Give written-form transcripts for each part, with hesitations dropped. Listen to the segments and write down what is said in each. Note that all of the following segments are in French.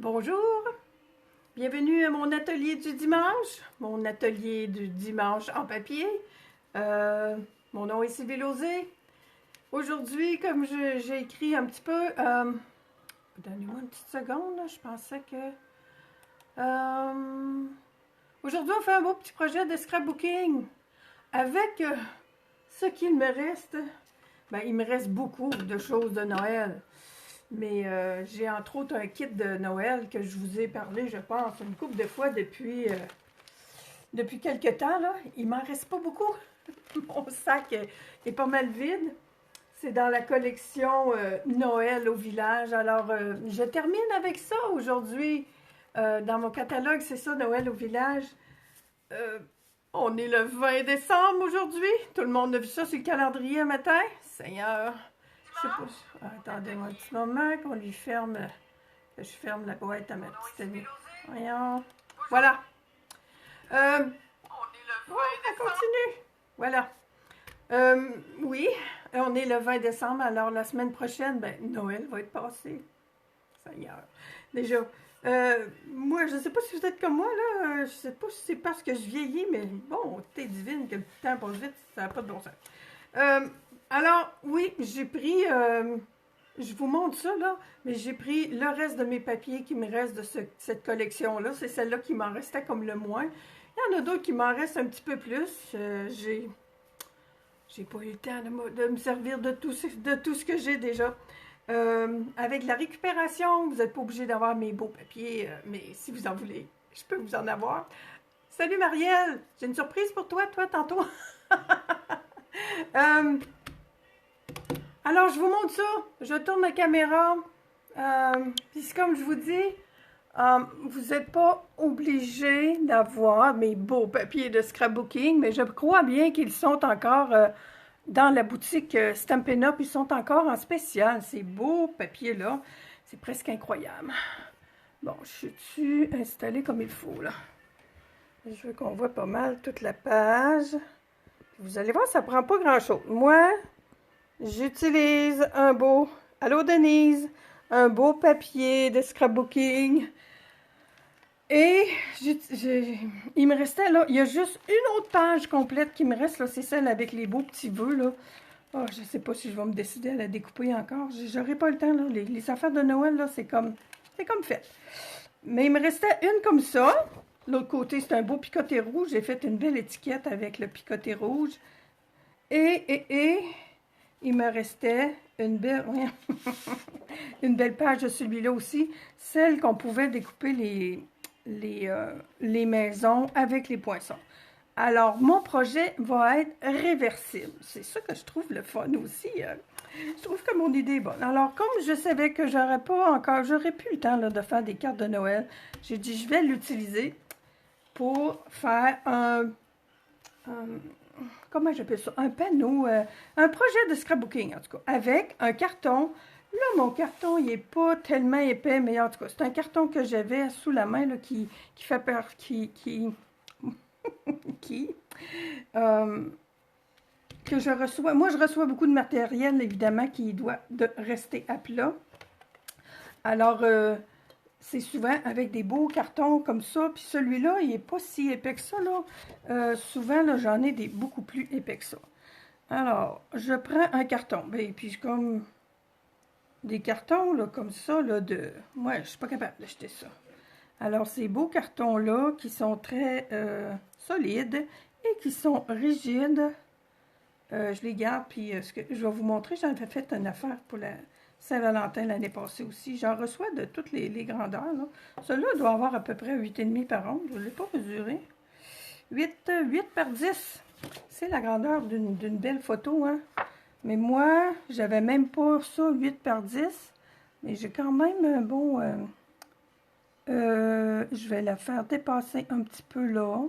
Bonjour, bienvenue à mon atelier du dimanche en papier. Mon nom est Sylvie Lauzé. Aujourd'hui, comme j'ai écrit un petit peu, donnez-moi une petite seconde, là, je pensais que... aujourd'hui, on fait un beau petit projet de scrapbooking avec ce qu'il me reste. Ben, il me reste beaucoup de choses de Noël. Mais j'ai entre autres un kit de Noël que je vous ai parlé, je pense, une couple de fois depuis quelques temps. Là. Il m'en reste pas beaucoup. Mon sac est pas mal vide. C'est dans la collection Noël au village. Alors, je termine avec ça aujourd'hui. Dans mon catalogue, c'est ça, Noël au village. On est le 20 décembre aujourd'hui. Tout le monde a vu ça sur le calendrier un matin. Seigneur... Je sais pas. Attendez-moi un petit moment qu'on lui ferme. Que je ferme la boîte à ma petite amie. Voyons. Voilà. On continue. Voilà. Oui, on est le 20 décembre. Alors, la semaine prochaine, ben, Noël va être passé. Seigneur. Déjà. Moi, je ne sais pas si vous êtes comme moi, là. Je ne sais pas si c'est parce que je vieillis, mais bon, t'es divine que le temps passe vite. Ça n'a pas de bon sens. Alors, oui, j'ai pris, je vous montre ça, là, mais j'ai pris le reste de mes papiers qui me restent de cette collection-là. C'est celle-là qui m'en restait comme le moins. Il y en a d'autres qui m'en restent un petit peu plus. J'ai pas eu le temps de me servir de tout ce que j'ai déjà. Avec la récupération, vous n'êtes pas obligé d'avoir mes beaux papiers, mais si vous en voulez, je peux vous en avoir. Salut Marielle, j'ai une surprise pour toi, tantôt. Alors, je vous montre ça. Je tourne la caméra. Puis, comme je vous dis, vous n'êtes pas obligé d'avoir mes beaux papiers de scrapbooking, mais je crois bien qu'ils sont encore dans la boutique Stampin' Up. Ils sont encore en spécial, ces beaux papiers-là. C'est presque incroyable. Bon, je suis installée comme il faut, là. Je veux qu'on voit pas mal toute la page. Vous allez voir, ça prend pas grand-chose. Moi... j'utilise un beau, allô Denise, un beau papier de scrapbooking. Et il me restait là, il y a juste une autre page complète qui me reste, là, c'est celle avec les beaux petits vœux, là. Oh, je ne sais pas si je vais me décider à la découper encore. J'aurai pas le temps, là. Les affaires de Noël, là, c'est comme fait. Mais il me restait une comme ça. L'autre côté, c'est un beau picoté rouge. J'ai fait une belle étiquette avec le picoté rouge. Et il me restait une belle, une belle page de celui-là aussi, celle qu'on pouvait découper les maisons avec les poinçons. Alors, mon projet va être réversible. C'est ça que je trouve le fun aussi. Je trouve que mon idée est bonne. Alors, comme je savais que j'aurais plus le temps là, de faire des cartes de Noël, j'ai dit je vais l'utiliser pour faire comment j'appelle ça? Un panneau, un projet de scrapbooking, en tout cas, avec un carton. Là, mon carton, il n'est pas tellement épais, mais en tout cas, c'est un carton que j'avais sous la main, là, qui fait peur, que je reçois. Moi, je reçois beaucoup de matériel, évidemment, qui doit rester à plat. Alors, c'est souvent avec des beaux cartons comme ça. Puis celui-là, il n'est pas si épais que ça, là. Souvent, là, j'en ai des beaucoup plus épais que ça. Alors, je prends un carton. Ben, puis comme des cartons, là, comme ça, là, moi, je ne suis pas capable d'acheter ça. Alors, ces beaux cartons-là, qui sont très solides et qui sont rigides, je les garde. Puis, je vais vous montrer, j'en ai fait une affaire pour la Saint-Valentin l'année passée aussi. J'en reçois de toutes les grandeurs. Celui-là doit avoir à peu près 8,5 par 11. Je ne l'ai pas mesuré. 8 par 10. C'est la grandeur d'une belle photo. Hein? Mais moi, j'avais même pas ça, 8 par 10. Mais j'ai quand même un bon... je vais la faire dépasser un petit peu là.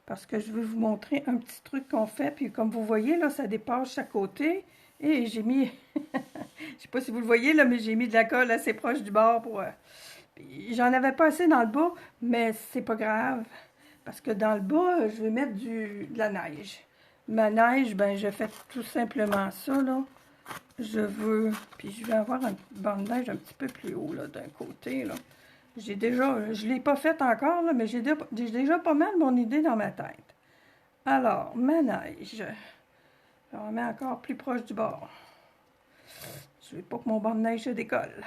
Parce que je vais vous montrer un petit truc qu'on fait. Puis comme vous voyez, là, ça dépasse chaque côté. Et j'ai mis... je sais pas si vous le voyez, là, mais j'ai mis de la colle assez proche du bord pour... j'en avais pas assez dans le bas, mais c'est pas grave. Parce que dans le bas, je vais mettre de la neige. Ma neige, ben, je fais tout simplement ça, là. Je veux... Puis je vais avoir un banc de neige un petit peu plus haut, là, d'un côté, là. Je l'ai pas fait encore, là, mais j'ai déjà pas mal mon idée dans ma tête. Alors, manège. Je la remets encore plus proche du bord. Je veux pas que mon banc de neige se décolle.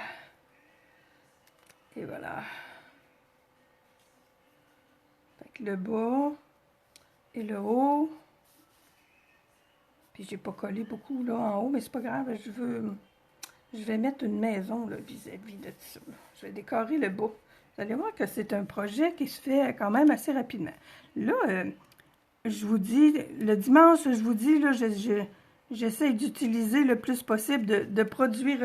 Et voilà. Fait que le bas et le haut. Puis j'ai pas collé beaucoup là en haut, mais c'est pas grave, je vais mettre une maison là vis-à-vis de ça. Là. Je vais décorer le bas. Vous allez voir que c'est un projet qui se fait quand même assez rapidement. Là, je vous dis, le dimanche, je vous dis, là, j'essaie d'utiliser le plus possible de produits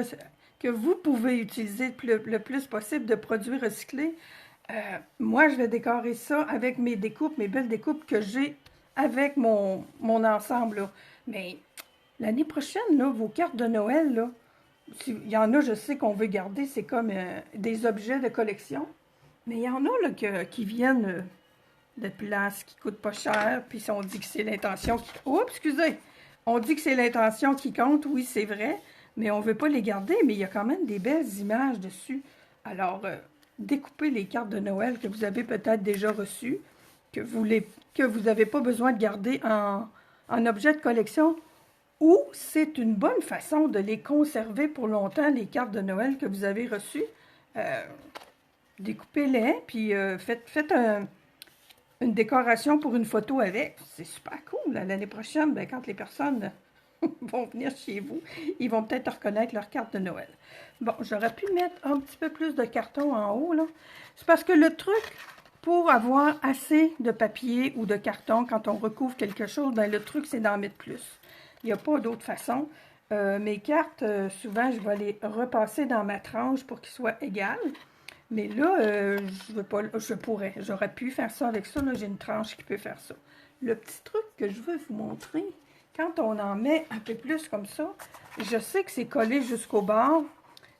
que vous pouvez utiliser le plus possible de produits recyclés. Moi, je vais décorer ça avec mes découpes, mes belles découpes que j'ai avec mon ensemble. Là. Mais l'année prochaine, là, vos cartes de Noël, là, il y en a, je sais qu'on veut garder, c'est comme des objets de collection. Mais il y en a là, qui viennent de place, qui ne coûtent pas cher, puis on dit que c'est l'intention qui... Oups, excusez! On dit que c'est l'intention qui compte, oui, c'est vrai, mais on ne veut pas les garder, mais il y a quand même des belles images dessus. Alors, découpez les cartes de Noël que vous avez peut-être déjà reçues, que vous n'avez pas besoin de garder en objet de collection, ou c'est une bonne façon de les conserver pour longtemps, les cartes de Noël que vous avez reçues. Découpez-les, puis faites une décoration pour une photo avec. C'est super cool. L'année prochaine, ben, quand les personnes vont venir chez vous, ils vont peut-être reconnaître leur carte de Noël. Bon, j'aurais pu mettre un petit peu plus de carton en haut, là. C'est parce que le truc, pour avoir assez de papier ou de carton quand on recouvre quelque chose, ben, le truc, c'est d'en mettre plus. Il n'y a pas d'autre façon. Mes cartes, souvent, je vais les repasser dans ma tranche pour qu'ils soient égales. Mais là, j'aurais pu faire ça avec ça. Là, j'ai une tranche qui peut faire ça. Le petit truc que je veux vous montrer, quand on en met un peu plus comme ça, je sais que c'est collé jusqu'au bord.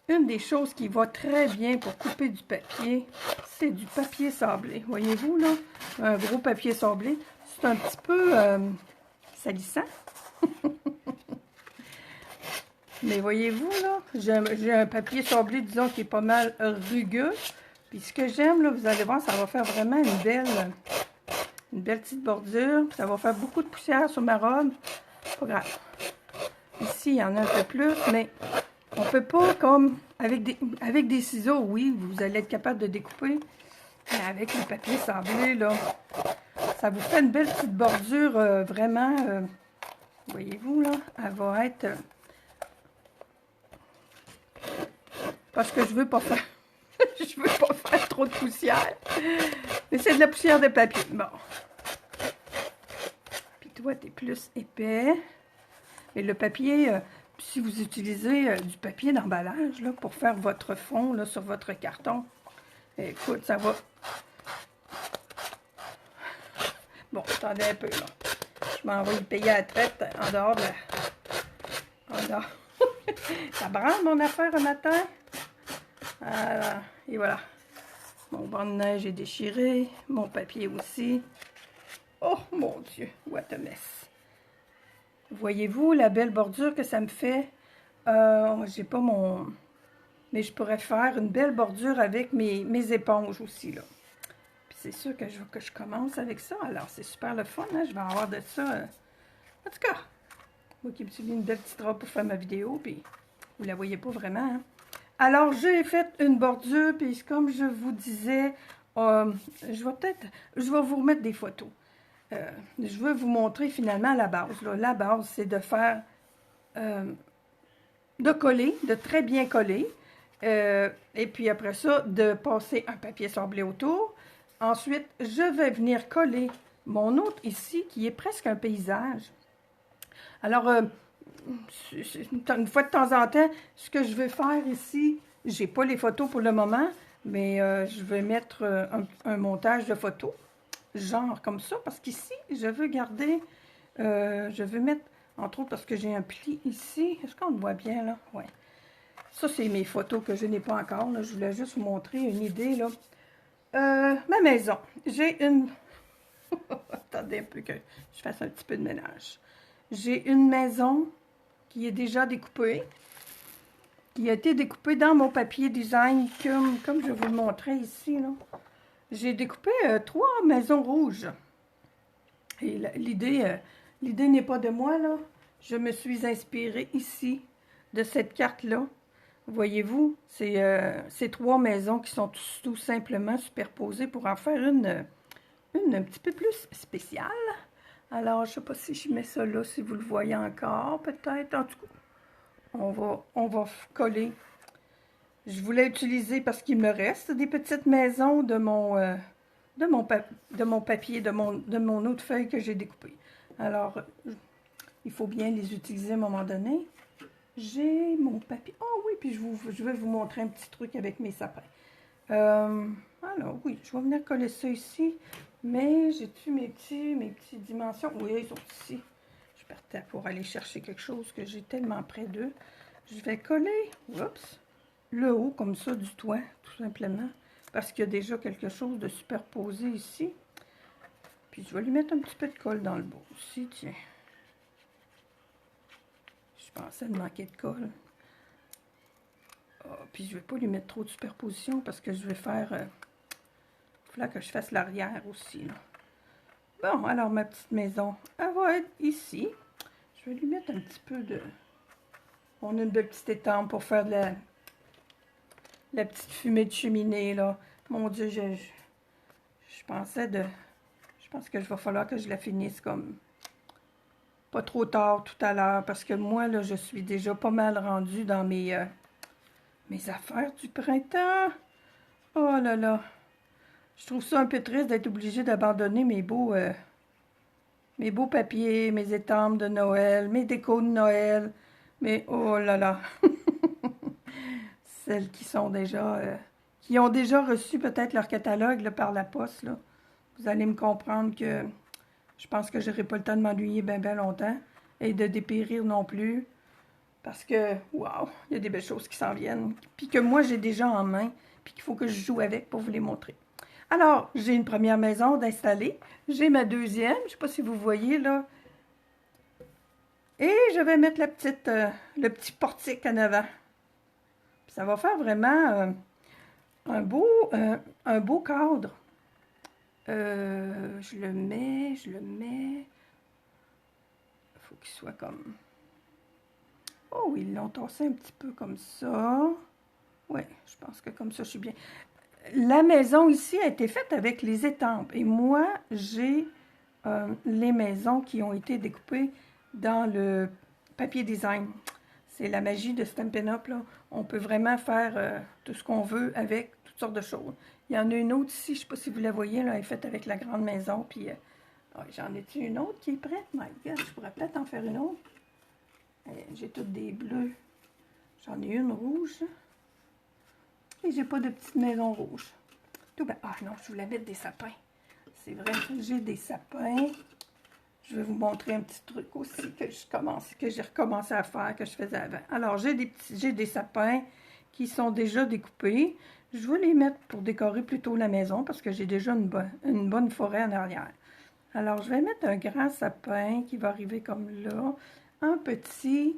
Une des choses qui va très bien pour couper du papier, c'est du papier sablé. Voyez-vous, là, un gros papier sablé. C'est un petit peu salissant. Mais voyez-vous, là, j'ai un papier sablé, disons, qui est pas mal rugueux. Puis ce que j'aime, là, vous allez voir, ça va faire vraiment une belle petite bordure. Ça va faire beaucoup de poussière sur ma robe. Pas grave. Ici, il y en a un peu plus, mais on peut pas, comme, avec des ciseaux, oui, vous allez être capable de découper. Mais avec le papier sablé, là, ça vous fait une belle petite bordure, vraiment, voyez-vous, là, elle va être... parce que je veux pas faire... je veux pas faire trop de poussière. Mais c'est de la poussière de papier. Bon. Puis toi, t'es plus épais. Et le papier, si vous utilisez du papier d'emballage là, pour faire votre fond là, sur votre carton, écoute, ça va... Bon, attendez un peu, là. Je m'en vais y payer à la traite en dehors de la... En dehors. Ça branle mon affaire un matin. Voilà. Et voilà. Mon banc de neige est déchiré. Mon papier aussi. Oh, mon Dieu. What a mess. Voyez-vous la belle bordure que ça me fait? J'ai pas mon... Mais je pourrais faire une belle bordure avec mes éponges aussi, là. Puis c'est sûr que je veux que je commence avec ça. Alors, c'est super le fun, hein? Je vais avoir de ça. En tout cas, moi qui me suis mis une belle petite robe pour faire ma vidéo, puis vous la voyez pas vraiment, hein? Alors, j'ai fait une bordure, puis comme je vous disais, je vais vous remettre des photos. Je veux vous montrer finalement la base. Là. La base, c'est de faire, de coller, de très bien coller. Et puis après ça, de passer un papier sablé autour. Ensuite, je vais venir coller mon autre ici, qui est presque un paysage. Alors, une fois de temps en temps, ce que je vais faire ici, j'ai pas les photos pour le moment, mais je vais mettre un montage de photos, genre comme ça, parce qu'ici, je veux garder, je veux mettre, entre autres, parce que j'ai un pli ici. Est-ce qu'on le voit bien, là? Oui. Ça, c'est mes photos que je n'ai pas encore, là. Je voulais juste vous montrer une idée, là. Ma maison. J'ai une... Attendez un peu que je fasse un petit peu de ménage. J'ai une maison qui est déjà découpée. qui a été découpé dans mon papier design, comme je vous le montrais ici, là. J'ai découpé 3 maisons rouges. Et l'idée n'est pas de moi, là. Je me suis inspirée ici de cette carte-là. Voyez-vous, c'est 3 maisons qui sont tout simplement superposées pour en faire une un petit peu plus spéciale. Alors, je ne sais pas si je mets ça là, si vous le voyez encore, peut-être. En tout cas, on va coller. Je voulais utiliser, parce qu'il me reste des petites maisons de mon papier, de mon autre feuille que j'ai découpé. Alors, il faut bien les utiliser à un moment donné. J'ai mon papier. Oh oui, puis je vais vous montrer un petit truc avec mes sapins. Alors, oui, je vais venir coller ça ici. Mais j'ai-tu mes petites dimensions? Oui, ils sont ici. Je partais pour aller chercher quelque chose que j'ai tellement près d'eux. Je vais coller, oups, le haut comme ça du toit, tout simplement. Parce qu'il y a déjà quelque chose de superposé ici. Puis je vais lui mettre un petit peu de colle dans le bas aussi, tiens. Je pensais de manquer de colle. Oh, puis je ne vais pas lui mettre trop de superposition parce que je vais faire... il faut que je fasse l'arrière aussi, là. Bon, alors ma petite maison, elle va être ici. Je vais lui mettre un petit peu de... On a une belle petite étampe pour faire de la petite fumée de cheminée, là. Mon Dieu, je pensais de... Je pense que je va falloir que je la finisse comme... Pas trop tard tout à l'heure, parce que moi, là, je suis déjà pas mal rendue dans mes affaires du printemps. Oh là là. Je trouve ça un peu triste d'être obligée d'abandonner mes beaux papiers, mes étampes de Noël, mes décos de Noël. Mais oh là là. Celles qui sont déjà... qui ont déjà reçu peut-être leur catalogue là, par la poste, là. Vous allez me comprendre que je pense que je n'aurai pas le temps de m'ennuyer bien longtemps et de dépérir non plus. Parce que, waouh, il y a des belles choses qui s'en viennent. Puis que moi, j'ai déjà en main, puis qu'il faut que je joue avec pour vous les montrer. Alors, j'ai une première maison d'installer. J'ai ma deuxième, je ne sais pas si vous voyez là. Et je vais mettre le petit portique en avant. Puis ça va faire vraiment un beau cadre. Je le mets. Il faut qu'il soit comme... Oh, ils l'ont tassé un petit peu comme ça. Oui, je pense que comme ça, je suis bien. La maison ici a été faite avec les étampes. Et moi, j'ai les maisons qui ont été découpées dans le papier design. C'est la magie de Stampin' Up, là. On peut vraiment faire tout ce qu'on veut avec toutes sortes de choses. Il y en a une autre ici, je ne sais pas si vous la voyez, là, elle est faite avec la grande maison. Puis, j'en ai-tu une autre qui est prête? My God, je pourrais peut-être en faire une autre. J'ai toutes des bleus. J'en ai une rouge. Et j'ai pas de petite maison rouge. Tout ben, ah non, je voulais mettre des sapins. C'est vrai que j'ai des sapins. Je vais vous montrer un petit truc aussi que j'ai recommencé à faire, que je faisais avant. Alors, j'ai des sapins qui sont déjà découpés. Je vais les mettre pour décorer plutôt la maison parce que j'ai déjà une bonne forêt en arrière. Alors, je vais mettre un grand sapin qui va arriver comme là. Un petit.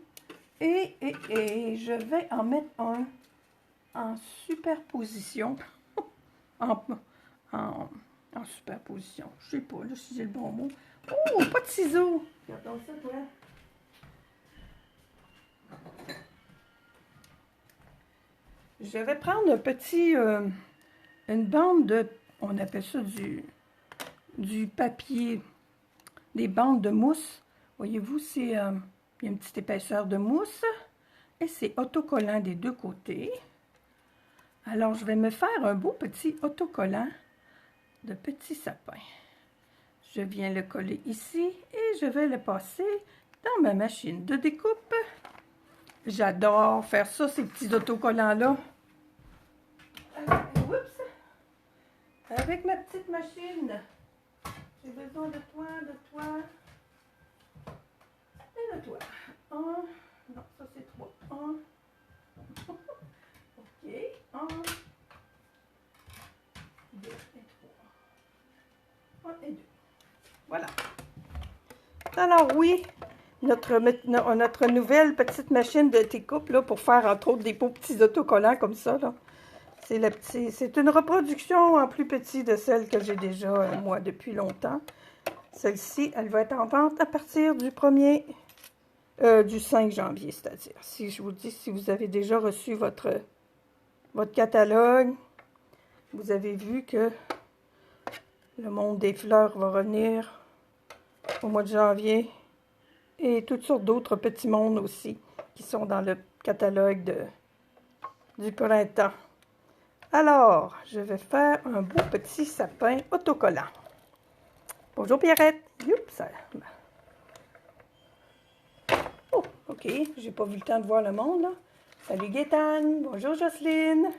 Et je vais en mettre un en superposition. en superposition. Je sais pas, là, si j'ai le bon mot. Oh, pas de ciseaux! Regardons ça, toi. Je vais prendre un petit... une bande de... On appelle ça du papier. Des bandes de mousse. Voyez-vous, c'est... il y a une petite épaisseur de mousse. Et c'est autocollant des deux côtés. Alors, je vais me faire un beau petit autocollant de petits sapins. Je viens le coller ici et je vais le passer dans ma machine de découpe. J'adore faire ça, ces petits autocollants-là. Oups! Avec ma petite machine. J'ai besoin de toi et de toi. Non, ça c'est 3. OK. 1, 2 et 3. 1 et 2. Voilà. Alors oui, notre nouvelle petite machine de découpe là, pour faire entre autres des beaux petits autocollants comme ça. C'est une reproduction en plus petit de celle que j'ai déjà, moi, depuis longtemps. Celle-ci, elle va être en vente à partir du du 5 janvier, c'est-à-dire. Si je vous dis, si vous avez déjà reçu votre catalogue, vous avez vu que le monde des fleurs va revenir au mois de janvier. Et toutes sortes d'autres petits mondes aussi qui sont dans le catalogue du printemps. Alors, je vais faire un beau petit sapin autocollant. Bonjour Pierrette. Youps. Oh, ok. J'ai pas vu le temps de voir le monde, là. Salut Gaétane. Bonjour Jocelyne.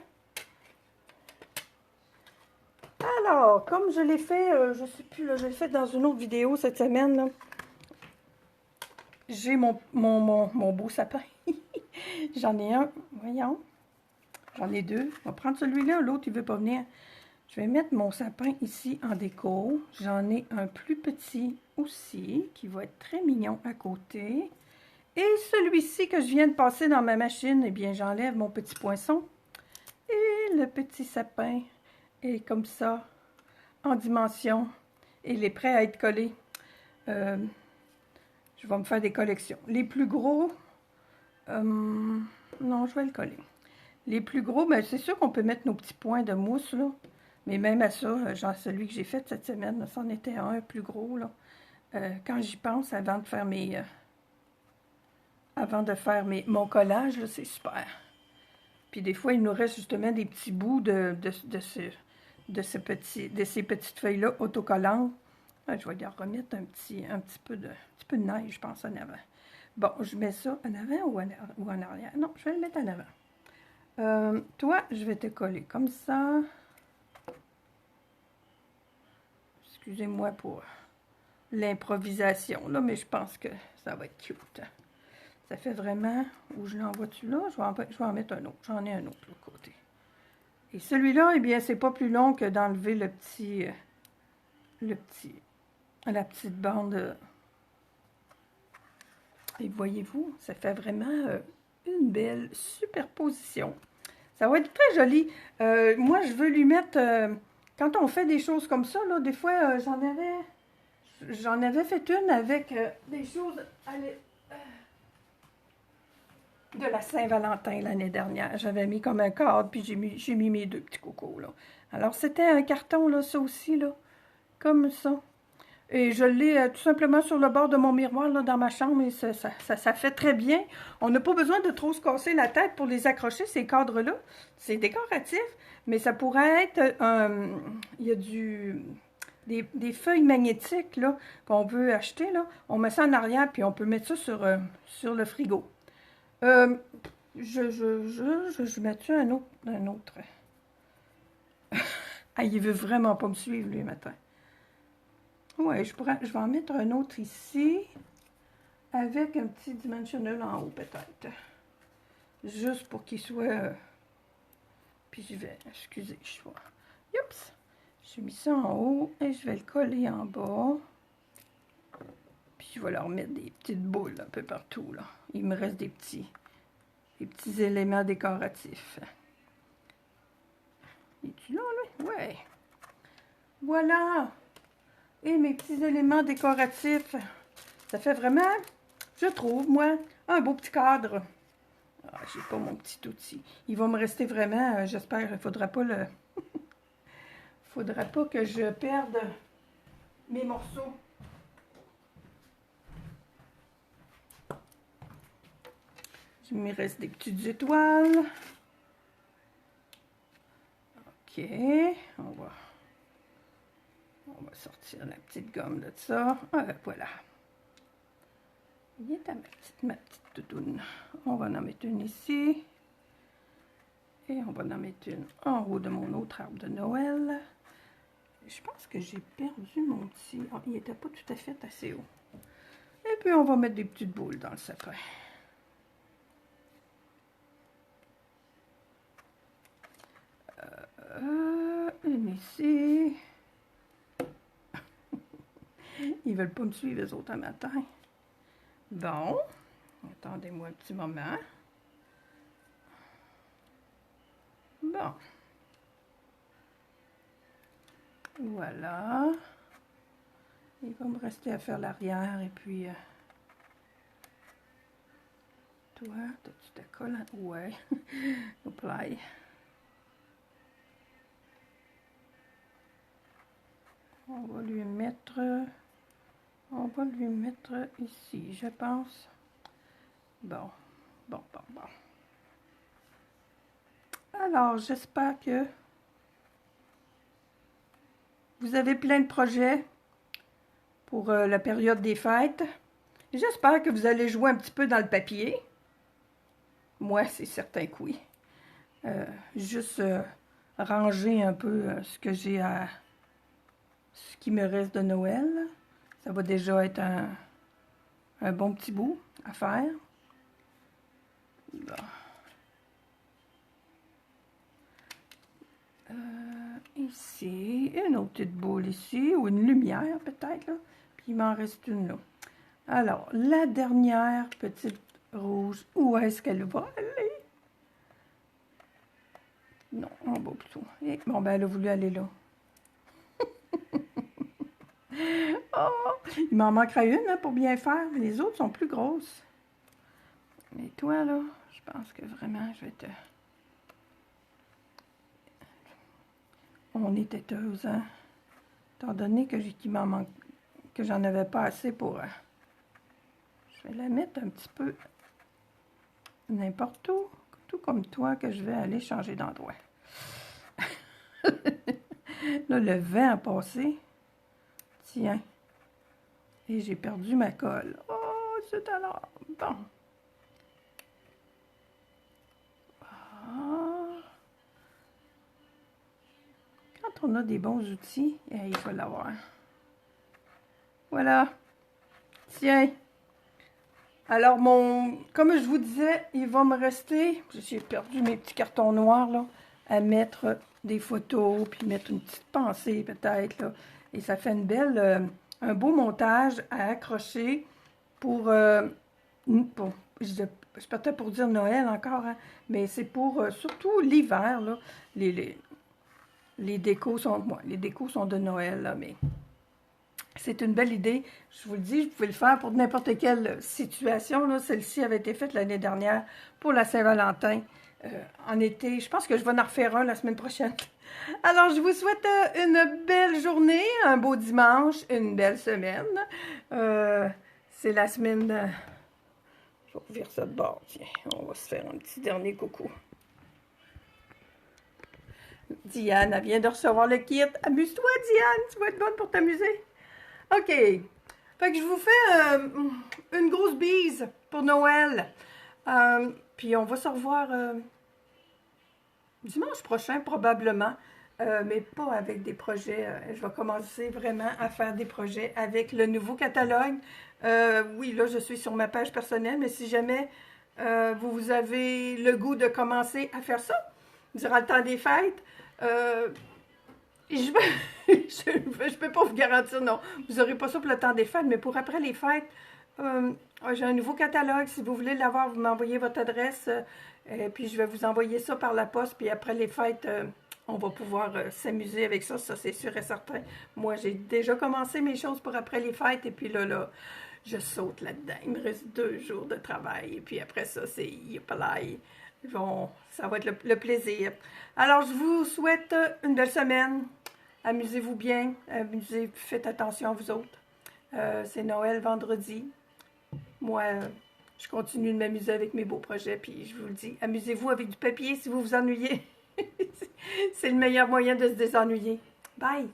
Alors, comme je l'ai fait, je sais plus, là, je l'ai fait dans une autre vidéo cette semaine, là. J'ai mon beau sapin. J'en ai un, voyons. J'en ai deux. On va prendre celui-là, l'autre il veut pas venir. Je vais mettre mon sapin ici en déco. J'en ai un plus petit aussi, qui va être très mignon à côté. Et celui-ci que je viens de passer dans ma machine, eh bien j'enlève mon petit poinçon. Et le petit sapin est comme ça, en dimension. Et il est prêt à être collé. Je vais me faire des collections. Les plus gros, non, je vais le coller. Les plus gros, ben, c'est sûr qu'on peut mettre nos petits points de mousse, là. Mais même à ça, genre celui que j'ai fait cette semaine, c'en était un plus gros, là. Quand j'y pense, avant de faire mon collage, là, c'est super. Puis des fois, il nous reste justement des petits bouts de ces petites feuilles-là autocollantes. Je vais y remettre un petit peu de neige, je pense, en avant. Bon, je mets ça en avant ou en arrière? Non, je vais le mettre en avant. Toi, je vais te coller comme ça. Excusez-moi pour l'improvisation, là, mais je pense que ça va être cute. Ça fait vraiment... Où je l'envoie-tu là? Je vais en mettre un autre. J'en ai un autre de l'autre côté. Et celui-là, eh bien, c'est pas plus long que d'enlever la petite bande. Et voyez-vous, ça fait vraiment une belle superposition. Ça va être très joli. Moi, je veux lui mettre... quand on fait des choses comme ça, là, des fois, j'en avais fait une avec des choses de la Saint-Valentin l'année dernière. J'avais mis comme un cadre, puis j'ai mis mes deux petits cocos, là. Alors, c'était un carton, là, ça aussi, là, comme ça. Et je l'ai tout simplement sur le bord de mon miroir, là, dans ma chambre, et ça fait très bien. On n'a pas besoin de trop se casser la tête pour les accrocher, ces cadres-là. C'est décoratif, mais ça pourrait être il y a des feuilles magnétiques, là, qu'on veut acheter, là. On met ça en arrière, puis on peut mettre ça sur le frigo. Je mets-tu un autre? Ah, il veut vraiment pas me suivre, lui, matin. Ouais, je vais en mettre un autre ici, avec un petit dimensionnel en haut, peut-être. Juste pour qu'il soit... Puis je vais... Excusez, je vois. Oups! J'ai mis ça en haut, et je vais le coller en bas. Puis je vais leur mettre des petites boules un peu partout, là. Il me reste des petits éléments décoratifs. Es-tu là, lui? Ouais. Voilà! Et mes petits éléments décoratifs. Ça fait vraiment, je trouve, moi, un beau petit cadre. Ah, j'ai pas mon petit outil. Il va me rester vraiment, j'espère, il ne faudra pas faudra pas que je perde mes morceaux. Il me reste des petites étoiles. Ok, on va sortir la petite gomme de ça. Voilà. Il est à ma petite toutoune. On va en mettre une ici. Et on va en mettre une en haut de mon autre arbre de Noël. Je pense que j'ai perdu mon petit... Oh, il n'était pas tout à fait assez haut. Et puis on va mettre des petites boules dans le sapin. Une ici. Ils veulent pas me suivre les autres un matin. Bon, attendez-moi un petit moment. Bon. Voilà. Il va me rester à faire l'arrière et puis... toi, tu te colles? Ouais. Apply. On va lui mettre ici, je pense. Bon. Alors, j'espère que vous avez plein de projets pour la période des fêtes. J'espère que vous allez jouer un petit peu dans le papier. Moi, c'est certain que oui. Juste ranger un peu ce que j'ai à... ce qui me reste de Noël. Ça va déjà être un bon petit bout à faire. Bon. Ici, une autre petite boule ici, ou une lumière peut-être, là. Puis il m'en reste une là. Alors, la dernière petite rouge, où est-ce qu'elle va aller? Non, en bas plutôt. Et, bon, ben elle a voulu aller là. Oh, il m'en manquera une hein, pour bien faire, mais les autres sont plus grosses. Mais toi, là, je pense que vraiment, je vais te... On est têteuse, hein? Étant donné que qu'il m'en manque, que j'en avais pas assez pour... je vais la mettre un petit peu n'importe où, tout comme toi, que je vais aller changer d'endroit. Là, le vent a passé. Tiens. Et j'ai perdu ma colle. Oh, c'est alors... Bon. Ah. Quand on a des bons outils, il faut l'avoir. Voilà. Tiens. Alors, comme je vous disais, il va me rester... J'ai perdu mes petits cartons noirs, là, à mettre des photos, puis mettre une petite pensée, peut-être, là. Et ça fait une belle... un beau montage à accrocher pour je partais pour dire Noël encore, hein, mais c'est pour surtout l'hiver, là. Les décos sont... Bon, les décos sont de Noël, là, mais... C'est une belle idée. Je vous le dis, vous pouvez le faire pour n'importe quelle situation. Celle-ci avait été faite l'année dernière pour la Saint-Valentin en été. Je pense que je vais en refaire un la semaine prochaine. Alors, je vous souhaite une belle journée, un beau dimanche, une belle semaine. C'est la semaine... Je vais ouvrir ça de bord. Tiens, on va se faire un petit dernier coucou. Diane, elle vient de recevoir le kit. Amuse-toi, Diane, tu vas être bonne pour t'amuser. OK. Fait que je vous fais une grosse bise pour Noël. Puis on va se revoir dimanche prochain, probablement. Mais pas avec des projets. Je vais commencer vraiment à faire des projets avec le nouveau catalogue. Oui, là, je suis sur ma page personnelle, mais si jamais vous avez le goût de commencer à faire ça, durant le temps des fêtes, je peux pas vous garantir, non. Vous n'aurez pas ça pour le temps des fêtes, mais pour après les fêtes, j'ai un nouveau catalogue. Si vous voulez l'avoir, vous m'envoyez votre adresse. Et puis, je vais vous envoyer ça par la poste. Puis après les fêtes, on va pouvoir s'amuser avec ça. Ça, c'est sûr et certain. Moi, j'ai déjà commencé mes choses pour après les fêtes. Et puis là, je saute là-dedans. Il me reste 2 jours de travail. Et puis après ça, c'est yopalaï. Bon, ça va être le plaisir. Alors, je vous souhaite une belle semaine. Amusez-vous bien. Faites attention à vous autres. C'est Noël vendredi. Moi, je continue de m'amuser avec mes beaux projets. Puis, je vous le dis, amusez-vous avec du papier si vous vous ennuyez. C'est le meilleur moyen de se désennuyer. Bye!